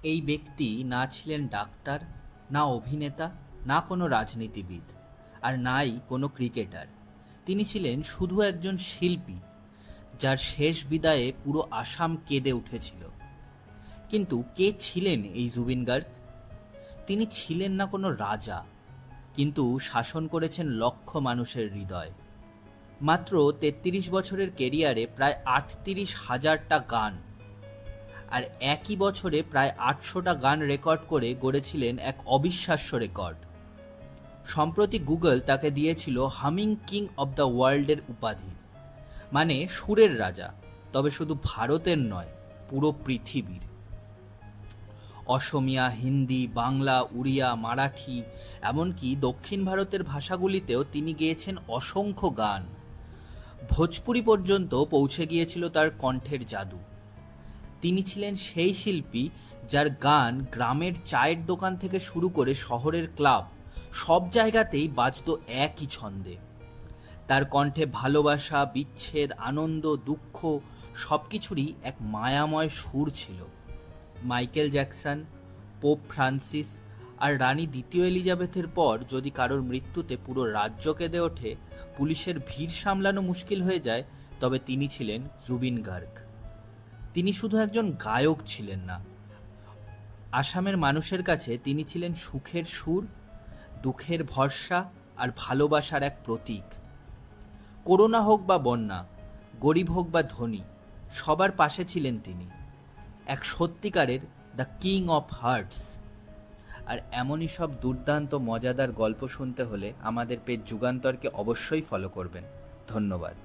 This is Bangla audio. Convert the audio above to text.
এই ব্যক্তি না ছিলেন ডাক্তার, না অভিনেতা, না কোনো রাজনীতিবিদ, আর নাই কোনো ক্রিকেটার। তিনি ছিলেন শুধু একজন শিল্পী, যার শেষ বিদায়ে পুরো আসাম কেঁদে উঠেছিল। কিন্তু কে ছিলেন এই জুবিন গার্গ? তিনি ছিলেন না কোনো রাজা, কিন্তু শাসন করেছেন লক্ষ মানুষের হৃদয়। মাত্র ৩৩ বছরের কেরিয়ারে প্রায় ৩৮,০০০টা গান, আর একই বছরে প্রায় ৮০০টা গান রেকর্ড করে গড়েছিলেন এক অবিশ্বাস্য রেকর্ড। সম্প্রতি গুগল তাকে দিয়েছিল হামিং কিং অব দ্য ওয়ার্ল্ডের উপাধি, মানে সুরের রাজা, তবে শুধু ভারতের নয়, পুরো পৃথিবীর। অসমীয়া, হিন্দি, বাংলা, উড়িয়া, মারাঠি, এমনকি দক্ষিণ ভারতের ভাষাগুলিতেও তিনি গেয়েছেন অসংখ্য গান। ভোজপুরি পর্যন্ত পৌঁছে গিয়েছিল তার কণ্ঠের জাদু। তিনি ছিলেন সেই শিল্পী যার গান গ্রামের চায়ের দোকান থেকে শুরু করে শহরের ক্লাব, সব জায়গাতেই বাজতো একই ছন্দে। তার কণ্ঠে ভালোবাসা, বিচ্ছেদ, আনন্দ, দুঃখ সবকিছুরই এক মায়াময় সুর ছিল। মাইকেল জ্যাকসন, পোপ ফ্রান্সিস আর রানী দ্বিতীয় এলিজাবেথের পর যদি কারোর মৃত্যুতে পুরো রাজ্য কেঁদে ওঠে, পুলিশের ভিড় সামলানো মুশকিল হয়ে যায়, তবে তিনি ছিলেন জুবিন গার্গ। তিনি শুধু একজন গায়ক ছিলেন না, আসামের মানুষের কাছে তিনি ছিলেন সুখের সুর, দুঃখের ভরসা আর ভালোবাসার এক প্রতীক। করোনা হোক বা বন্যা, গরিব হোক বা ধনী, সবার পাশে ছিলেন তিনি, এক সত্যিকারের দ্য কিং অফ হার্টস। আর এমনই সব দুর্দান্ত মজাদার গল্প শুনতে হলে আমাদের পেজ যুগান্তরকে অবশ্যই ফলো করবেন। ধন্যবাদ।